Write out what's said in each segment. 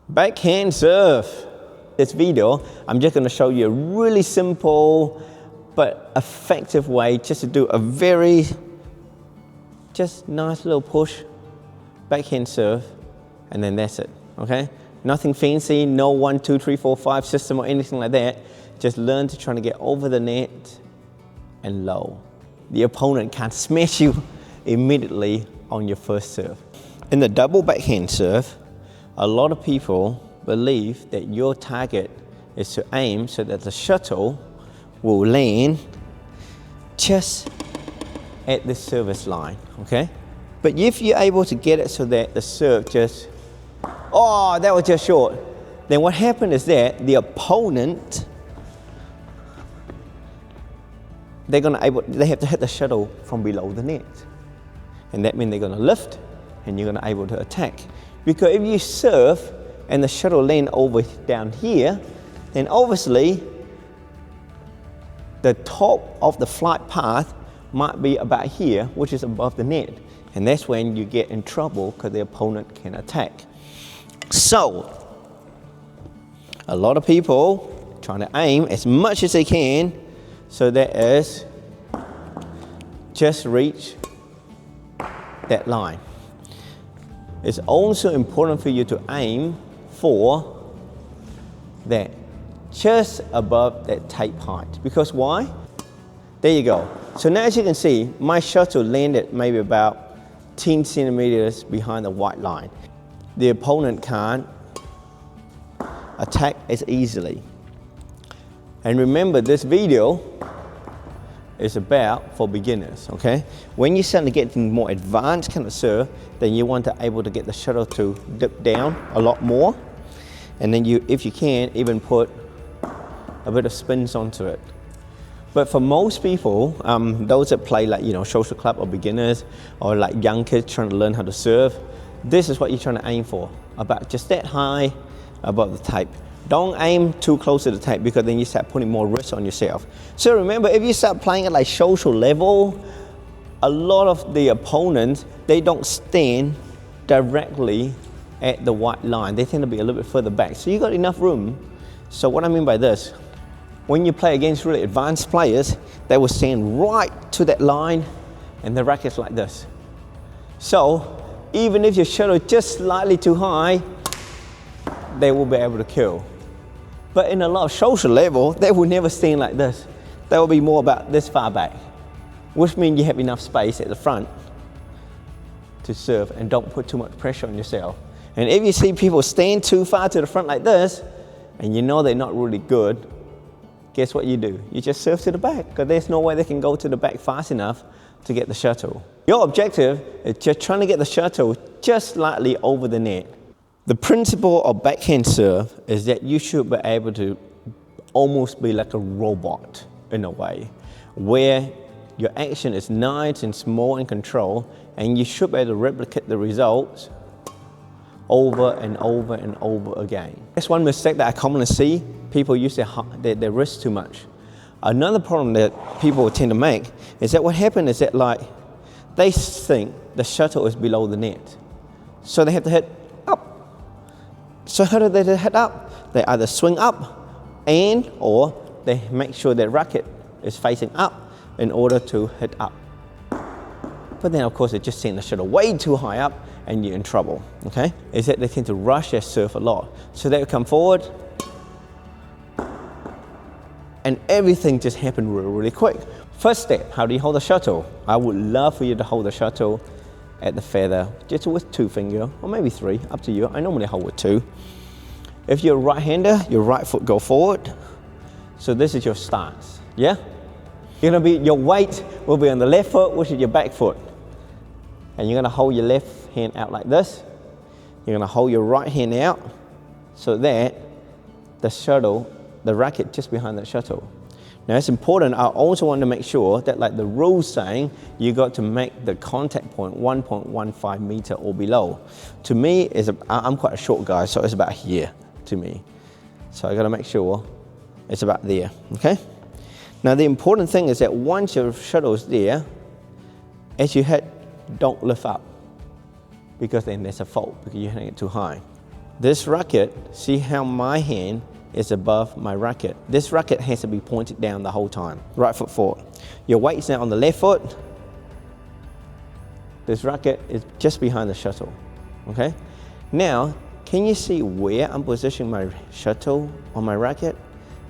Backhand serve. This video, I'm just going to show you a really simple but effective way just to do a very nice little push backhand serve, and then that's it. Okay, nothing fancy, no 1, 2, 3, 4, 5 system or anything like that. Just learn to try to get over the net and low. The opponent can't smash you immediately on your first serve. In the double backhand serve, a lot of people believe that your target is to aim so that the shuttle will land just at the service line, okay? But if you're able to get it so that the serve just, oh, that was just short, then what happened is that the opponent, they have to hit the shuttle from below the net. And that means they're gonna lift and you're gonna able to attack. Because if you serve and the shuttle land over down here, then obviously the top of the flight path might be about here, which is above the net. And that's when you get in trouble because the opponent can attack. So, a lot of people trying to aim as much as they can so that is just reach that line. It's also important for you to aim for that, just above that tape height. Because why? There you go. So now as you can see, my shuttle landed maybe about 10 centimeters behind the white line. The opponent can't attack as easily. And remember, this video is about for beginners, okay? When you start to get more advanced kind of serve, then you want to able to get the shuttle to dip down a lot more. And then you, if you can, even put a bit of spins onto it. But for most people, those that play like, social club or beginners or like young kids trying to learn how to serve, this is what you're trying to aim for, about just that high above the tape. Don't aim too close to the tape because then you start putting more risk on yourself. So remember, if you start playing at like social level, a lot of the opponents, they don't stand directly at the white line. They tend to be a little bit further back. So you got enough room. So what I mean by this, when you play against really advanced players, they will stand right to that line and the racket's like this. So even if your shuttle is just slightly too high, they will be able to kill. But in a lot of social level, they will never stand like this. They will be more about this far back, which means you have enough space at the front to serve and don't put too much pressure on yourself. And if you see people stand too far to the front like this, and you know they're not really good, guess what you do? You just serve to the back, because there's no way they can go to the back fast enough to get the shuttle. Your objective is just trying to get the shuttle just slightly over the net. The principle of backhand serve is that you should be able to almost be like a robot in a way, where your action is nice and small and controlled, and you should be able to replicate the results over and over and over again. That's one mistake that I commonly see. People use their wrist too much. Another problem that people tend to make is that what happens is that like they think the shuttle is below the net, so they have to hit up. So how do they hit up? They either swing up or they make sure their racket is facing up in order to hit up. But then of course they just send the shuttle way too high up and you're in trouble, okay? Is that they tend to rush their serve a lot. So they will come forward and everything just happened really, really quick. First step, how do you hold the shuttle? I would love for you to hold the shuttle at the feather, just with 2 fingers, or maybe 3, up to you. I normally hold with 2. If you're a right-hander, your right foot go forward. So this is your stance, yeah? Your weight will be on the left foot, which is your back foot. And you're gonna hold your left hand out like this. You're gonna hold your right hand out so that the shuttle, the racket just behind that shuttle. Now it's important, I also want to make sure that like the rules saying, you got to make the contact point 1.15 meter or below. To me, I'm quite a short guy, so it's about here to me. So I gotta make sure it's about there, okay? Now the important thing is that once your shuttle is there, as you hit, don't lift up, because then there's a fault because you're hitting it too high. This racket, see how my hand is above my racket. This racket has to be pointed down the whole time. Right foot forward. Your weight is now on the left foot. This racket is just behind the shuttle, okay? Now, can you see where I'm positioning my shuttle on my racket?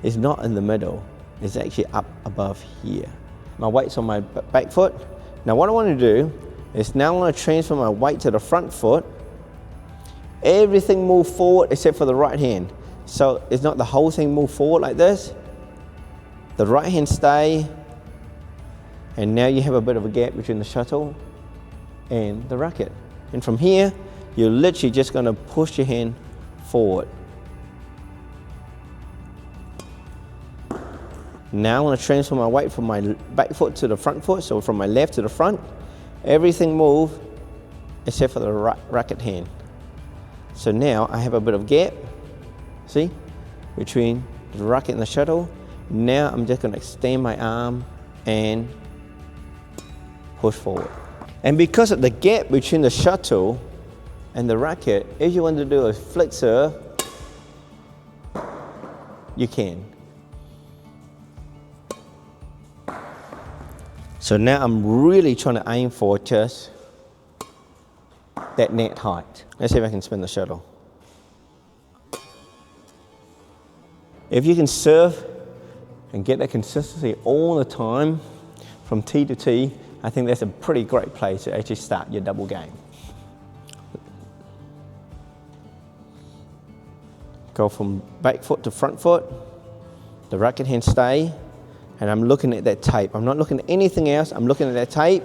It's not in the middle. It's actually up above here. My weight's on my back foot. Now what I want to do is now I want to transfer my weight to the front foot. Everything move forward except for the right hand. So it's not the whole thing move forward like this. The right hand stay. And now you have a bit of a gap between the shuttle and the racket. And from here, you're literally just going to push your hand forward. Now I'm going to transfer my weight from my back foot to the front foot, so from my left to the front. Everything move except for the racket hand. So now I have a bit of gap, see, between the racket and the shuttle. Now I'm just going to extend my arm and push forward. And because of the gap between the shuttle and the racket, if you want to do a flick serve, you can. So now I'm really trying to aim for just that net height. Let's see if I can spin the shuttle. If you can serve and get that consistency all the time from tee to tee, I think that's a pretty great place to actually start your double game. Go from back foot to front foot, the racket hand stay, and I'm looking at that tape. I'm not looking at anything else, I'm looking at that tape,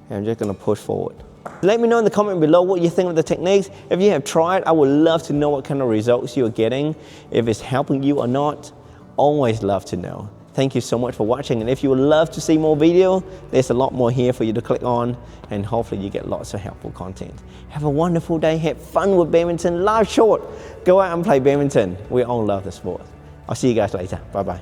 and I'm just gonna push forward. Let me know in the comment below what you think of the techniques. If you have tried, I would love to know what kind of results you're getting, if it's helping you or not. Always love to know. Thank you so much for watching, and if you would love to see more video, there's a lot more here for you to click on, and hopefully you get lots of helpful content. Have a wonderful day, have fun with badminton. Life's short, go out and play badminton. We all love the sport. I'll see you guys later, bye bye.